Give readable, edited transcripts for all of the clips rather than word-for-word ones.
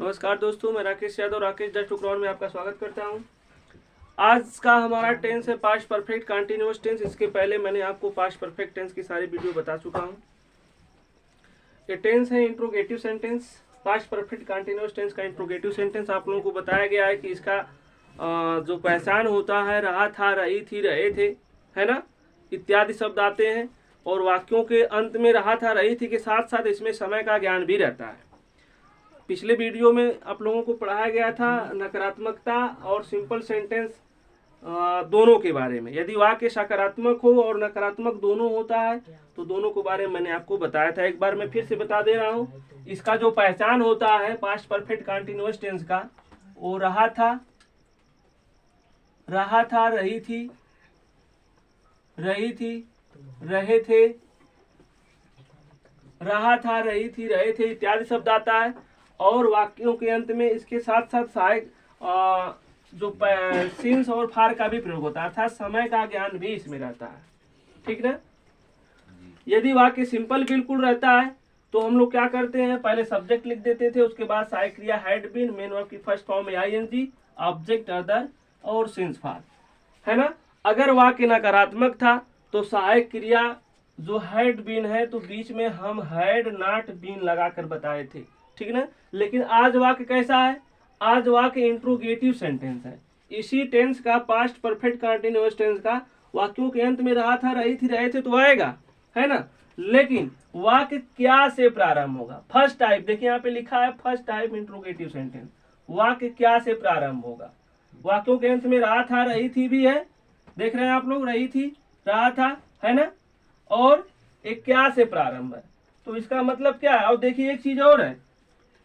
नमस्कार दोस्तों, मैं राकेश यादव राकेश डस्ट टुकराउन में आपका स्वागत करता हूं। आज का हमारा टेंस है पास्ट परफेक्ट कंटिन्यूअस टेंस। इसके पहले मैंने आपको पास्ट परफेक्ट टेंस की सारी वीडियो बता चुका हूं। ये टेंस है interrogative sentence. Past perfect continuous tense का इंट्रोगेटिव सेंटेंस आप लोगों को बताया गया है कि इसका जो पहचान होता है रहा था, रही थी, रहे थे, है ना, इत्यादि शब्द आते हैं। और वाक्यों के अंत में रहा था, रही थी के साथ साथ इसमें समय का ज्ञान भी रहता है। पिछले वीडियो में आप लोगों को पढ़ाया गया था नकारात्मकता और सिंपल सेंटेंस दोनों के बारे में। यदि वाक्य सकारात्मक हो और नकारात्मक दोनों होता है तो दोनों के बारे में मैंने आपको बताया था। एक बार मैं फिर से बता दे रहा हूँ। इसका जो पहचान होता है पास्ट परफेक्ट कंटिन्यूअस टेंस का, वो रहा था, रही थी, रहे थे, रहा था, रही थी, रहे थे इत्यादि शब्द आता है। और वाक्यों के अंत में इसके साथ साथ सहायक जो सिंस और फार का भी प्रयोग होता है, अर्थात समय का ज्ञान भी इसमें रहता है। ठीक ना। यदि वाक्य सिंपल बिल्कुल रहता है तो हम लोग क्या करते हैं, पहले सब्जेक्ट लिख देते थे, उसके बाद सहायक क्रिया हैड बीन, मेन वर्ब की फर्स्ट फॉर्म में आईएनजी, ऑब्जेक्ट अदर और सिंस फार, है ना। अगर वाक्य नकारात्मक था तो सहायक क्रिया जो हैड बीन है तो बीच में हम हैड नॉट बीन लगाकर बताए थे। ठीक ना। लेकिन आज वाक्य कैसा है, आज वाक्य इंट्रोगेटिव सेंटेंस है। इसी टेंस का पास्ट परफेक्ट कंटिन्यूअस टेंस का वाक्यों के अंत में रहा था, रही थी, रहे थे तो आएगा, है ना। लेकिन वाक्य क्या से प्रारंभ होगा, फर्स्ट टाइप, देखिए यहाँ पे लिखा है फर्स्ट टाइप इंट्रोगेटिव सेंटेंस। वाक्य क्या से प्रारंभ होगा, वाक्यों के अंत में रहा था, रही थी भी है, देख रहे हैं आप लोग, रही थी, रहा था, है ना, और एक क्या से प्रारंभ है। तो इसका मतलब क्या है। और देखिए एक चीज और है,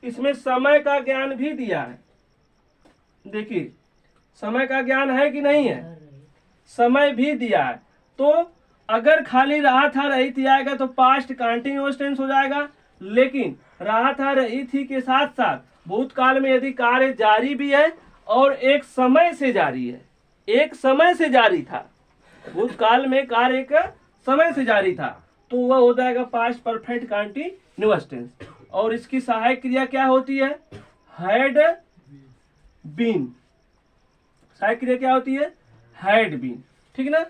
इसमें समय का ज्ञान भी दिया है। देखिए समय का ज्ञान है कि नहीं है, समय भी दिया है। तो अगर खाली रहा था, रही थी आएगा तो पास्ट कंटिन्यूअस टेंस हो जाएगा। लेकिन रहा था, रही थी के साथ साथ भूतकाल में यदि कार्य जारी भी है और एक समय से जारी है, एक समय से जारी था, भूतकाल में कार्य एक समय से जारी था, तो वह हो जाएगा पास्ट परफेक्ट कंटिन्यूअस टेंस। और इसकी सहायक क्रिया क्या होती है, हैड बीन। सहायक क्रिया क्या होती है, हैड बीन। ठीक ना।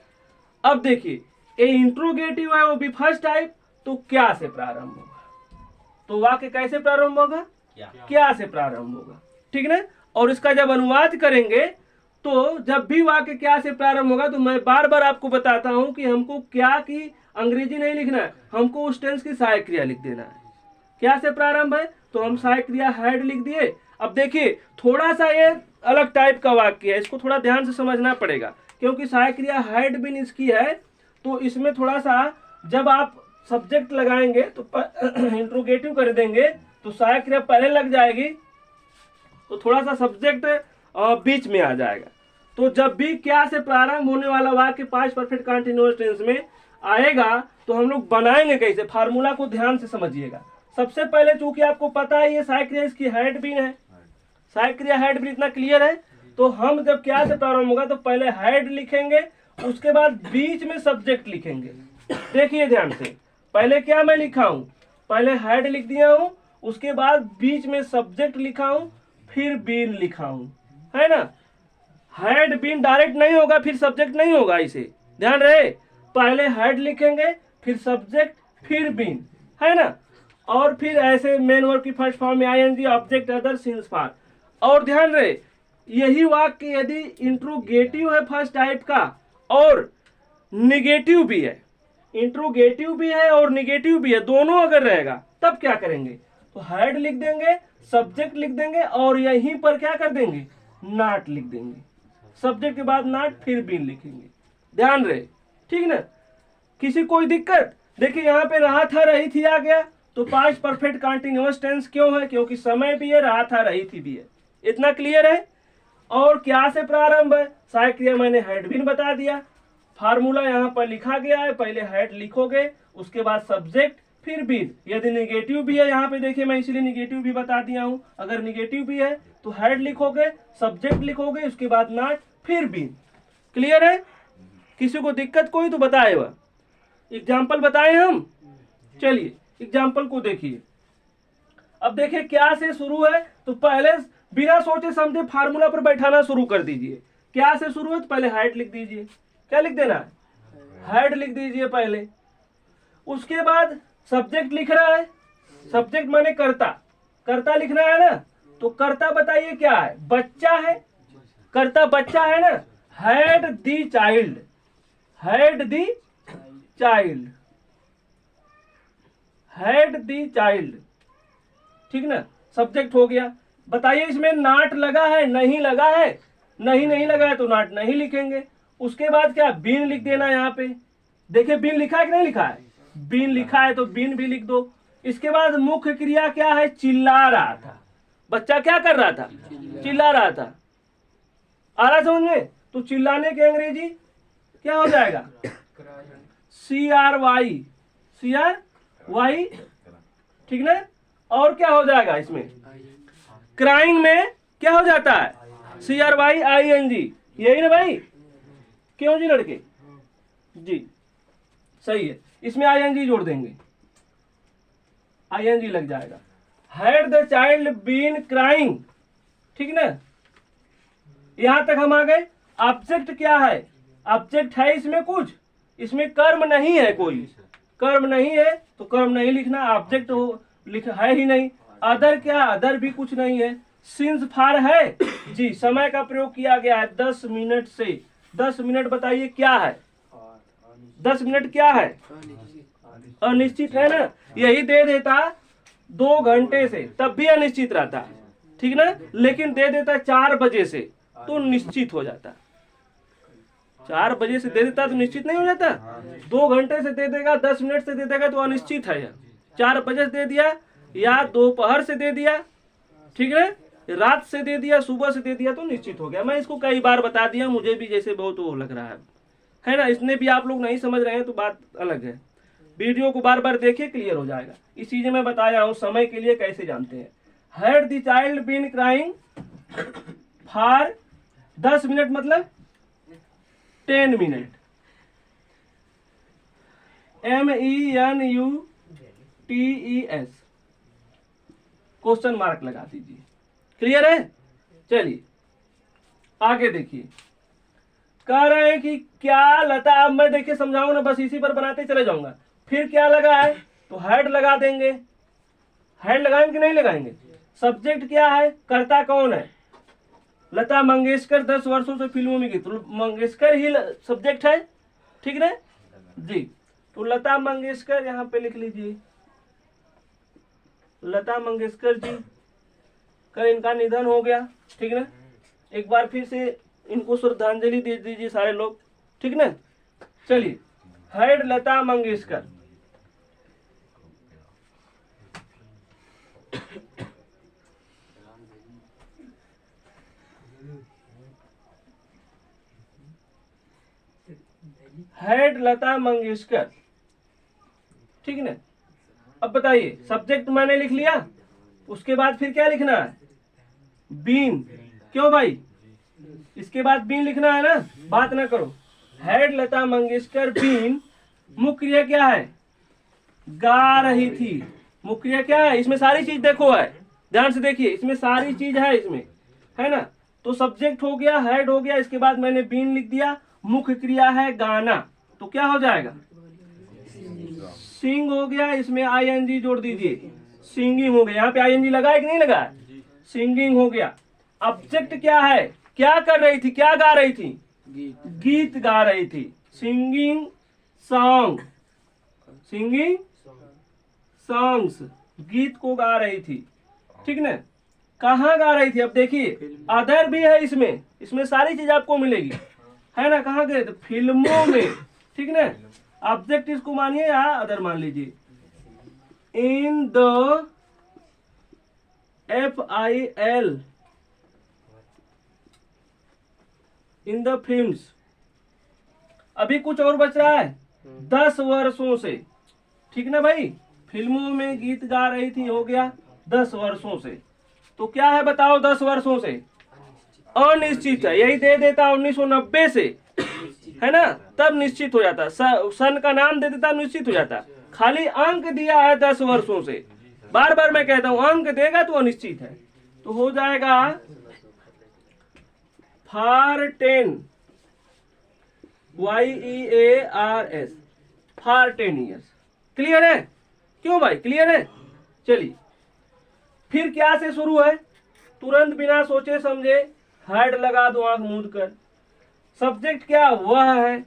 अब देखिए ये इंट्रोगेटिव है, वो भी फर्स्ट टाइप, तो क्या से प्रारंभ होगा, तो वाक्य कैसे प्रारंभ होगा, क्या से प्रारंभ होगा। ठीक ना। और इसका जब अनुवाद करेंगे तो जब भी वाक्य क्या से प्रारंभ होगा तो मैं बार बार आपको बताता हूं कि हमको क्या की अंग्रेजी नहीं लिखना है, हमको उस टेंस की सहायक क्रिया लिख देना है। क्या से प्रारंभ है तो हम सहायक क्रिया हैड लिख दिए। अब देखिए थोड़ा सा ये अलग टाइप का वाक्य है, इसको थोड़ा ध्यान से समझना पड़ेगा, क्योंकि सहायक क्रिया हैड बीन इसकी है तो इसमें थोड़ा सा जब आप सब्जेक्ट लगाएंगे तो इंट्रोगेटिव कर देंगे तो सहायक क्रिया पहले लग जाएगी, तो थोड़ा सा सब्जेक्ट बीच में आ जाएगा। तो जब भी क्या से प्रारंभ होने वाला वाक्य पास्ट परफेक्ट कंटिन्यूअस टेंस में आएगा तो हम लोग बनाएंगे कैसे, फार्मूला को ध्यान से समझिएगा। सबसे पहले चूंकि आपको पता है ये सहायक क्रिया इसकी हैड बीन है, सहायक क्रिया हैड बीन, इतना क्लियर है। तो हम जब क्या से प्रारंभ होगा तो पहले हैड लिखेंगे, उसके बाद बीच में सब्जेक्ट लिखेंगे। देखिए ध्यान से, पहले क्या मैं लिखा हूं, पहले हैड लिख दिया हूं, उसके बाद बीच में सब्जेक्ट लिखा हूं, फिर बीन लिखा हूं, है ना। हैड बीन डायरेक्ट नहीं होगा, फिर सब्जेक्ट नहीं होगा, इसे ध्यान रहे। पहले हैड लिखेंगे, फिर सब्जेक्ट, फिर बीन, है ना। और फिर ऐसे मेन वर्ब की फर्स्ट फॉर्म में आईएनजी, ऑब्जेक्ट अदर सिंस फार। और ध्यान रहे यही वाक्य यदि इंट्रोगेटिव है फर्स्ट टाइप का और निगेटिव भी है, इंट्रोगेटिव भी है और निगेटिव भी है, दोनों अगर रहेगा तब क्या करेंगे, तो हैड लिख देंगे, सब्जेक्ट लिख देंगे और यहीं पर क्या कर देंगे, नॉट लिख देंगे, सब्जेक्ट के बाद नॉट, फिर बीन लिखेंगे। ध्यान रहे, ठीक ना। किसी कोई दिक्कत, देखिए यहाँ पे रहा था, रही थी आ गया तो पास्ट परफेक्ट कंटिन्यूअस टेंस क्यों है, क्योंकि समय भी है, रहा था, रही थी भी है, इतना क्लियर है। और क्या से प्रारंभ है, सहायक क्रिया मैंने हैड बीन बता दिया, फार्मूला यहाँ पर लिखा गया है, पहले हैड लिखोगे, उसके बाद सब्जेक्ट, फिर बीन। यदि निगेटिव भी है यहाँ पे देखिए मैं इसलिए निगेटिव भी बता दिया हूं, अगर निगेटिव भी है तो हैड लिखोगे, सब्जेक्ट लिखोगे, उसके बाद नॉट, फिर बीन। क्लियर है। किसी को दिक्कत कोई तो बताए, वह एग्जाम्पल बताए हम। चलिए एग्जाम्पल को देखिए। अब देखिए क्या से शुरू है, तो पहले बिना सोचे समझे फार्मूला पर बैठाना शुरू कर दीजिए। क्या से शुरू है तो पहले हाइट लिख दीजिए। क्या लिख देना है? हाइट लिख दीजिए पहले। उसके बाद सब्जेक्ट लिख रहा है, सब्जेक्ट माने कर्ता, कर्ता लिखना है ना, तो कर्ता बताइए क्या है? बच्चा है, कर्ता बच्चा है ना। Had the child, had the child, had the child, ठीक ना। सब्जेक्ट हो गया। बताइए इसमें नाट लगा है, नहीं लगा है? नहीं लगा है तो नाट नहीं लिखेंगे। उसके बाद क्या? बीन लिख देना यहाँ पे। देखिए बीन लिखा है कि नहीं लिखा है? बीन लिखा है तो बीन भी लिख दो। इसके बाद मुख्य क्रिया क्या है? चिल्ला रहा था। बच्चा क्या कर रहा था? चिल्ला रहा था। आ रहा समझ में? तो चिल्लाने के अंग्रेजी क्या हो जाएगा? CRY, CRY, ठीक ना। और क्या हो जाएगा इसमें? क्राइंग में क्या हो जाता है? CRYING, यही ना भाई? क्यों जी लड़के? जी सही है, इसमें ING जोड़ देंगे, ING लग जाएगा। Had the child been crying, ठीक ना। यहां तक हम आ गए। ऑब्जेक्ट क्या है? ऑब्जेक्ट है इसमें कुछ? इसमें कर्म नहीं है, कोई कर्म नहीं है तो कर्म नहीं लिखना। ऑब्जेक्ट हो लिखा है ही नहीं। अदर क्या? अदर भी कुछ नहीं है। सिंस फार है जी, समय का प्रयोग किया गया है 10 मिनट से। 10 मिनट बताइए क्या है? 10 मिनट क्या है? अनिश्चित है ना। यही दे देता 2 घंटे से तब भी अनिश्चित रहता, ठीक ना। लेकिन दे देता 4 बजे से तो निश्चित हो जाता। 4 बजे से दे देता तो निश्चित नहीं हो जाता। 2 घंटे से दे देगा, 10 मिनट से दे देगा तो अनिश्चित है। 4 बजे से दे दिया या दोपहर से दे दिया, ठीक है, रात से दे दिया, सुबह से दे दिया तो निश्चित हो गया। मैं इसको कई बार बता दिया, मुझे भी जैसे बहुत वो लग रहा है ना। इसने भी आप लोग नहीं समझ रहे हैं तो बात अलग है। वीडियो को बार बार देखिए, क्लियर हो जाएगा। इस चीज में बताया हूं समय के लिए कैसे जानते हैं। Had the child been crying for 10 minute मतलब 10 मिनट। MENUTES क्वेश्चन मार्क लगा दीजिए। क्लियर है? चलिए आगे देखिए। कह रहे हैं कि क्या लता, अब मैं देखिए समझाऊंगा ना, बस इसी पर बनाते चले जाऊंगा। फिर क्या लगा है तो हेड लगा देंगे। हेड लगाएंगे कि नहीं लगाएंगे? सब्जेक्ट क्या है? कर्ता कौन है? लता मंगेशकर 10 वर्षों से फिल्मों में गीत, तो मंगेशकर ही सब्जेक्ट है, ठीक ना जी। तो लता मंगेशकर यहाँ पे लिख लीजिए। लता मंगेशकर जी, कल इनका निधन हो गया, ठीक ना। एक बार फिर से इनको श्रद्धांजलि दे दीजिए सारे लोग, ठीक ना। चलिए, हैड लता मंगेशकर, हैड लता मंगेशकर, ठीक ना। अब बताइए, सब्जेक्ट मैंने लिख लिया, उसके बाद फिर क्या लिखना है? बीन। क्यों भाई? इसके बाद बीन लिखना है ना, बात ना करो। हैड लता मंगेशकर बीन, मुख्य क्रिया क्या है? गा रही थी। मुख्य क्रिया क्या है? इसमें सारी चीज देखो है, ध्यान से देखिए, इसमें सारी चीज है, इसमें है ना। तो सब्जेक्ट हो गया, हैड हो गया, इसके बाद मैंने बीन लिख दिया। मुख्य क्रिया है गाना, तो क्या हो जाएगा? सिंग हो गया, इसमें ING जोड़ दीजिए, सिंगिंग हो गया। यहाँ पे ING लगा है कि नहीं लगा? सिंगिंग हो गया। ऑब्जेक्ट क्या है? क्या कर रही थी? क्या गा रही थी? गीत गा रही थी। सिंगिंग सॉन्ग, सिंगिंग सॉन्ग्स, गीत को गा रही थी, ठीक ना। कहाँ गा रही थी? अब देखिए, अदर भी है इसमें, इसमें सारी चीज आपको मिलेगी, है ना। कहाँ गए थे? फिल्मों में, ठीक ना। ऑब्जेक्ट इसको मानिए या अदर मान लीजिए। In the FIL, in the films. अभी कुछ और बच रहा है, 10 वर्षों से, ठीक ना भाई। फिल्मों में गीत गा रही थी, हो गया 10 वर्षों से। तो क्या है बताओ? 10 वर्षों से अनिश्चित है, यही दे देता 1990 से, है ना, तब निश्चित हो जाता। सन का नाम दे देता, निश्चित हो जाता। खाली अंक दिया है 10 वर्षों से, बार बार मैं कहता हूं अंक देगा तो अनिश्चित है, तो हो जाएगा for 10 YEARS for 10 years. Clear है? क्यों भाई क्लियर है? चलिए फिर क्या से शुरू है, तुरंत बिना सोचे समझे हेड लगा दो आंख मूंद कर। सब्जेक्ट क्या वह है,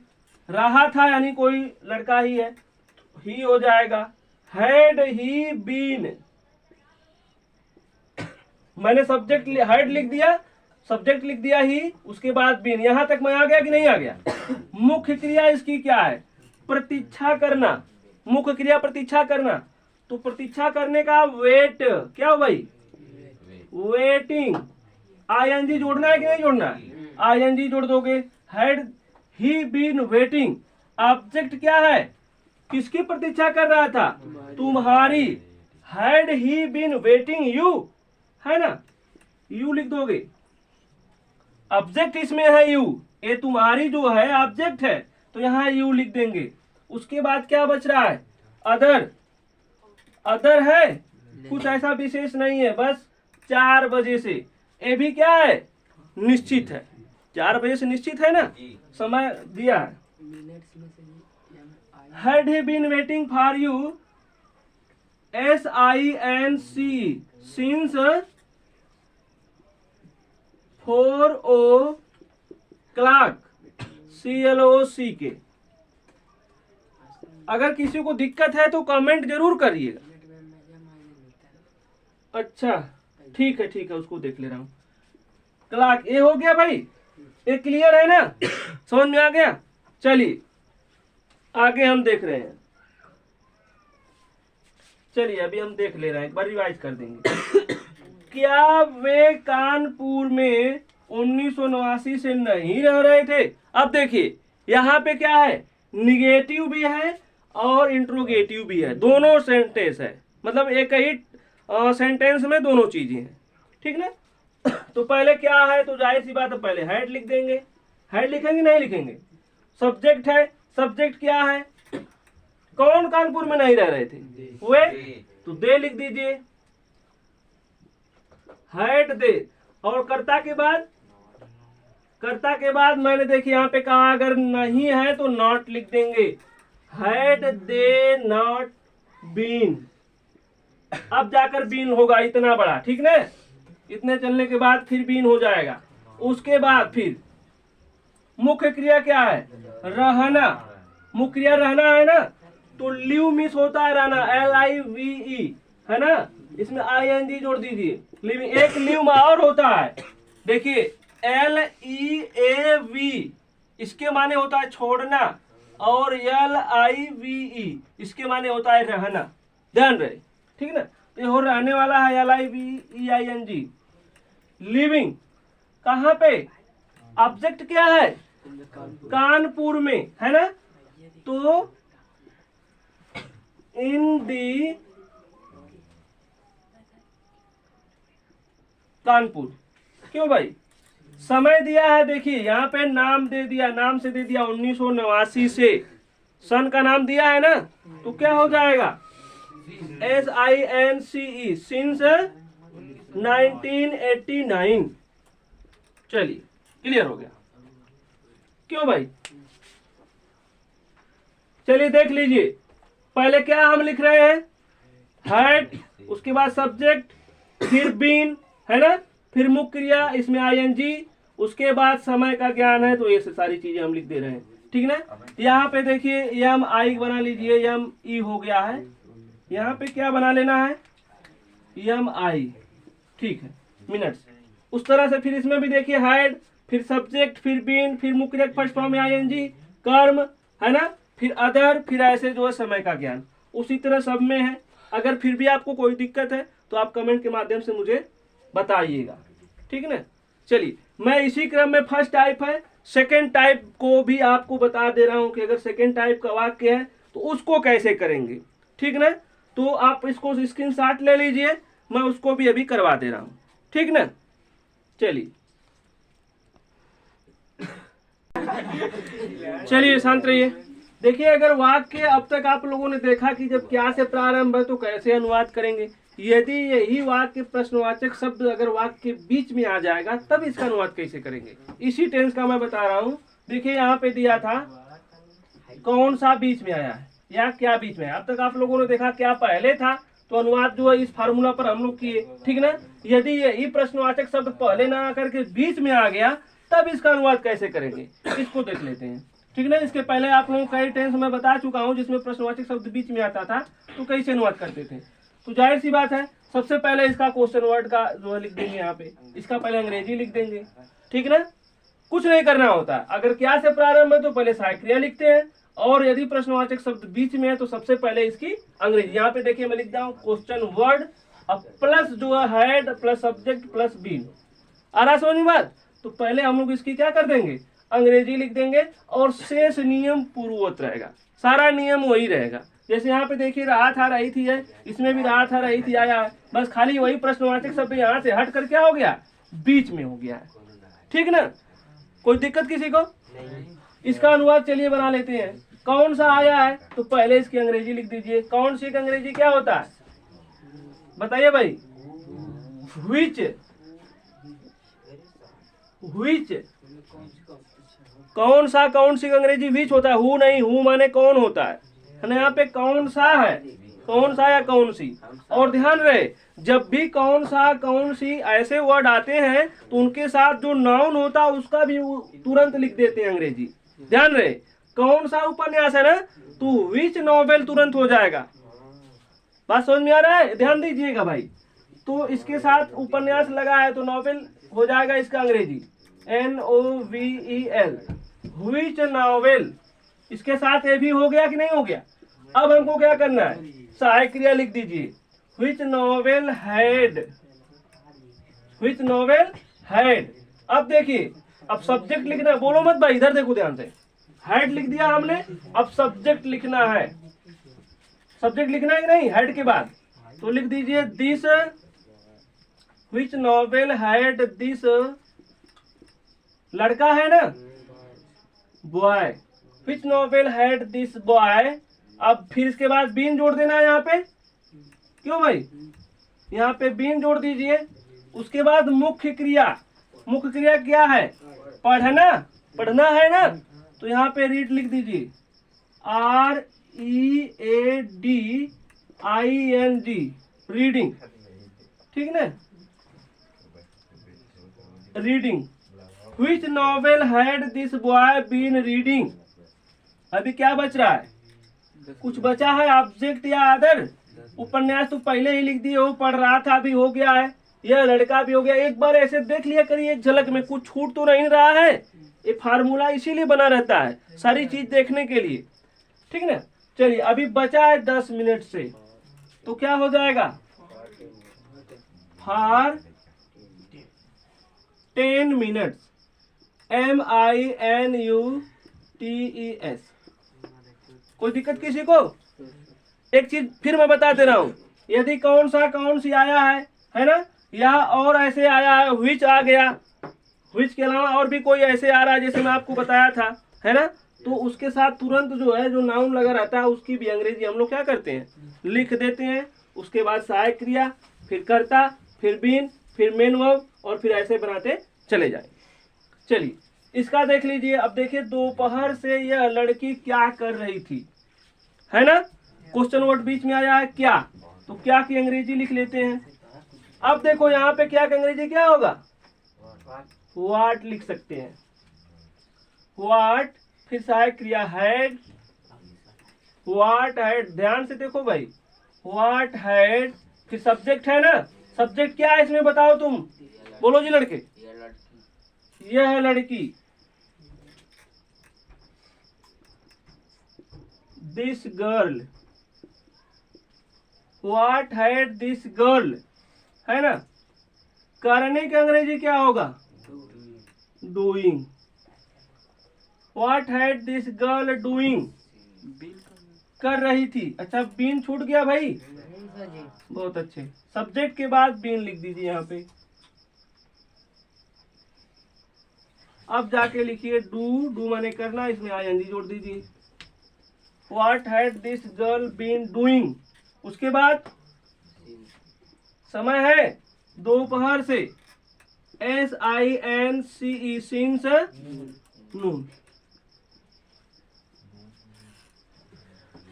रहा था यानी कोई लड़का ही है, ही हो जाएगा। हैड ही बीन, मैंने सब्जेक्ट हेड लिख दिया, सब्जेक्ट लिख दिया ही, उसके बाद बीन। यहां तक मैं आ गया कि नहीं आ गया? मुख्य क्रिया इसकी क्या है? प्रतीक्षा करना। मुख्य क्रिया प्रतीक्षा करना, तो प्रतीक्षा करने का वेट क्या हो भाई? वेटिंग। आईएनजी जोड़ना है कि नहीं जोड़ना है? आईएनजी जोड़ दोगे। Had he been waiting, object क्या है? किसकी प्रतीक्षा कर रहा था? तुम्हारी। Had he been waiting you, है ना? यू लिख दोगे। ऑब्जेक्ट इसमें है यू, ये तुम्हारी जो है ऑब्जेक्ट है, तो यहां यू लिख देंगे। उसके बाद क्या बच रहा है? अदर। अदर है, कुछ ऐसा विशेष नहीं है, बस 4 बजे से। ये भी क्या है? निश्चित है, 4 बजे से निश्चित है ना, समय दिया है। Had he been waiting for you SINC since 4 o'clock CLOCK। अगर किसी को दिक्कत है तो कमेंट जरूर करिएगा। अच्छा ठीक है, उसको देख ले रहा हूं। क्लॉक ये हो गया भाई, ये क्लियर है ना? समझ में आ गया? चलिए आगे हम देख रहे हैं। चलिए अभी हम देख ले रहे हैं, एक बार रिवाइज कर देंगे। क्या वे कानपुर में 1989 से नहीं रह रहे थे? अब देखिए यहाँ पे क्या है, निगेटिव भी है और इंट्रोगेटिव भी है, दोनों सेंटेंस है, मतलब एक ही सेंटेंस में दोनों चीजें हैं, ठीक ना? तो पहले क्या है, तो जाहिर सी बात है पहले हेड लिख देंगे। हेड लिखेंगे नहीं लिखेंगे? सब्जेक्ट है, सब्जेक्ट क्या है? कौन कानपुर में नहीं रह रहे थे? वे, तो दे लिख दीजिए, हेड दे। और कर्ता के बाद, कर्ता के बाद मैंने देखिए यहाँ पे कहा अगर नहीं है तो नॉट लिख देंगे, हैड दे नॉट बीन। अब जाकर बीन होगा इतना बड़ा, ठीक ना? इतने चलने के बाद फिर बीन हो जाएगा। उसके बाद फिर मुख्य क्रिया क्या है? रहना। मुख्य क्रिया रहना है ना, तो लिव मिस होता है रहना, LIVE, है ना? इसमें ING जोड़ दीजिए, लिविंग। एक लिव और होता है, देखिए LEAV, इसके माने होता है छोड़ना, और LIVE इसके माने होता है रहना। ध्यान रहे, ठीक ना? ये हो रहने वाला है LIVEING। लिविंग कहाँ पे? ऑब्जेक्ट क्या है? कानपुर में, है ना? तो इन दी कानपुर। क्यों भाई? समय दिया है, देखिए यहाँ पे नाम दे दिया, नाम से दे दिया 1989 से, सन का नाम दिया है ना, तो क्या हो जाएगा? SINCE, since 1989। चलिए क्लियर हो गया? क्यों भाई? चलिए देख लीजिए, पहले क्या हम लिख रहे हैं? हैड, उसके बाद सब्जेक्ट, फिर बीन, है ना? फिर मुख्य क्रिया, इसमें ING, उसके बाद समय का ज्ञान है, तो ये सारी चीजें हम लिख दे रहे हैं, ठीक ना? यहाँ पे देखिए MI बना लीजिए, ME हो गया है, यहाँ पे क्या बना लेना है? MI, ठीक है, मिनट्स। उस तरह से फिर इसमें भी देखिए हैड, फिर सब्जेक्ट, फिर बीन, फिर मुख्य क्रिया फर्स्ट फॉर्म में ING, कर्म, है ना? फिर अदर, फिर ऐसे जो है समय का ज्ञान, उसी तरह सब में है। अगर फिर भी आपको कोई दिक्कत है तो आप कमेंट के माध्यम से मुझे बताइएगा, ठीक ना? चलिए मैं इसी क्रम में फर्स्ट टाइप है, सेकेंड टाइप को भी आपको बता दे रहा हूं कि अगर सेकेंड टाइप का वाक्य है तो उसको कैसे करेंगे, ठीक ना? तो आप इसको स्क्रीनशॉट ले लीजिए, मैं उसको भी अभी करवा दे रहा हूं, ठीक ना? चलिए चलिए शांत रहिए। देखिए अगर वाक्य अब तक आप लोगों ने देखा कि जब क्या से प्रारंभ है तो कैसे अनुवाद करेंगे, यदि यही वाक्य प्रश्नवाचक शब्द अगर वाक्य के बीच में आ जाएगा तब इसका अनुवाद कैसे करेंगे, इसी टेंस का मैं बता रहा हूँ। देखिए यहाँ पे दिया था कौन सा बीच में आया है या क्या बीच में है। अब तक आप लोगों ने देखा क्या पहले था, तो अनुवाद जो है इस फार्मूला पर हम लोग किए, ठीक ना। यदि यही प्रश्नवाचक शब्द पहले ना आकर के बीच में आ गया तब इसका अनुवाद कैसे करेंगे, इसको देख लेते हैं, ठीक ना। इसके पहले आप लोगों को कई टेंस में बता चुका हूँ जिसमें प्रश्नवाचक शब्द बीच में आता था तो कैसे अनुवाद करते थे। तो जाहिर सी बात है, सबसे पहले इसका क्वेश्चन वर्ड का जो है लिख देंगे यहाँ पे, इसका पहले अंग्रेजी लिख देंगे, ठीक ना। कुछ नहीं करना होता, अगर क्या से प्रारंभ है तो पहले सहायक क्रिया लिखते हैं, और यदि प्रश्नवाचक शब्द बीच में है तो सबसे पहले इसकी अंग्रेजी। यहाँ पे देखिए मैं लिखता हूँ क्वेश्चन वर्ड अब प्लस जो है head plus subject plus been. आ रहा समझ में बात। तो पहले हम लोग इसकी क्या कर देंगे, अंग्रेजी लिख देंगे, और शेष नियम पूर्ववत रहेगा, सारा नियम वही रहेगा। जैसे यहाँ पे देखिए रहा था रही थी है, इसमें भी रहा था रही थी आया है, बस खाली वही प्रश्नवाचक शब्द यहाँ से हट कर क्या हो गया, बीच में हो गया है, ठीक ना। कोई दिक्कत किसी को? इसका अनुवाद चलिए बना लेते हैं। कौन सा आया है तो पहले इसकी अंग्रेजी लिख दीजिए। कौन सी अंग्रेजी क्या होता है बताइए भाई। व्हिच, व्हिच कौन सा, कौन सी अंग्रेजी व्हिच होता है, हु नहीं, हु माने कौन होता है ना। यहाँ पे कौन सा है, कौन सा या कौन सी। और ध्यान रहे जब भी कौन सा कौन सी ऐसे वर्ड आते हैं तो उनके साथ जो नाउन होता है उसका भी तुरंत लिख देते हैं अंग्रेजी। ध्यान रहे कौन सा उपन्यास है ना तो विच नॉवेल तुरंत हो जाएगा। बात समझ में आ रहा है, ध्यान दीजिएगा भाई। तो इसके साथ उपन्यास लगा है तो नॉवेल हो जाएगा इसका अंग्रेजी NOVEL, व्हिच नॉवेल। इसके साथ ये भी हो गया कि नहीं हो गया। अब हमको क्या करना है, सहायक क्रिया लिख दीजिए, which novel had, which novel had. अब देखिए अब सब्जेक्ट लिखना है, बोलो मत भाई, इधर देखो ध्यान से। हैड लिख दिया हमने, अब सब्जेक्ट लिखना है। सब्जेक्ट लिखना है कि नहीं हैड के बाद, तो लिख दीजिए this, which novel had this, लड़का है ना boy, which novel had this boy. अब फिर इसके बाद बीन जोड़ देना है यहाँ पे, क्यों भाई, यहाँ पे बीन जोड़ दीजिए। उसके बाद मुख्य क्रिया, मुख्य क्रिया क्या है, पढ़ना, पढ़ना है ना, तो यहाँ पे रीड लिख दीजिए READING, रीडिंग, ठीक ना, reading. Which novel had this boy been reading. अभी क्या बच रहा है, कुछ बचा है ऑब्जेक्ट या अदर। उपन्यास तो पहले ही लिख दिए हो, पढ़ रहा था भी हो गया है, यह लड़का भी हो गया। एक बार ऐसे देख लिया करिए एक झलक में, कुछ छूट तो नहीं रहा है। ये फार्मूला इसीलिए बना रहता है सारी चीज देखने के लिए, ठीक ना। चलिए अभी बचा है 10 मिनट से, तो क्या हो जाएगा, फॉर 10 मिनट्स, MINUTES। कोई दिक्कत किसी को? एक चीज फिर मैं बता दे रहा हूं, यदि कौन सा कौन सी आया है ना, या और ऐसे आया है, व्हिच आ गया, व्हिच के अलावा और भी कोई ऐसे आ रहा है जैसे मैं आपको बताया था, है ना, तो उसके साथ तुरंत जो है जो नाउन लगा रहता है उसकी भी अंग्रेजी हम लोग क्या करते हैं, लिख देते हैं। उसके बाद सहायक क्रिया, फिर कर्ता, फिर बीन, फिर मेन वर्ब, और फिर ऐसे बनाते चले जाए। चलिए इसका देख लीजिए। अब देखिए दोपहर से यह लड़की क्या कर रही थी, है ना, क्वेश्चन वर्ड बीच में आया है क्या, तो क्या की अंग्रेजी लिख लेते हैं। अब देखो यहाँ पे क्या की अंग्रेजी क्या होगा, व्हाट लिख सकते हैं, व्हाट, फिर सहायक क्रिया हैड, व्हाट हैड, ध्यान से देखो भाई, व्हाट हैड, फिर सब्जेक्ट है ना, सब्जेक्ट क्या है इसमें बताओ तुम, बोलो जी लड़के, यह लड़की, this girl, what had this girl, है ना। करने की अंग्रेजी क्या होगा, doing, what had this girl doing, कर रही थी। अच्छा बीन छूट गया भाई, बहुत अच्छे। सब्जेक्ट के बाद बीन लिख दीजिए यहाँ पे। अब जाके लिखिए डू, डू माने करना, इसमें ING जोड़ दीजिए। What had this girl been doing, उसके बाद समय है दोपहर से, SINCE सिंस नून।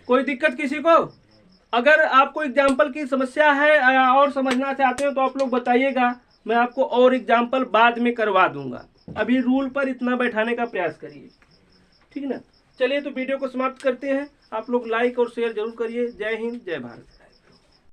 कोई दिक्कत किसी को? अगर आपको एग्जाम्पल की समस्या है और समझना चाहते हो तो आप लोग बताइएगा, मैं आपको और एग्जाम्पल बाद में करवा दूंगा। अभी रूल पर इतना बैठाने का प्रयास करिए, ठीक ना। चलिए तो वीडियो को समाप्त करते हैं। आप लोग लाइक और शेयर जरूर करिए। जय हिंद, जय भारत।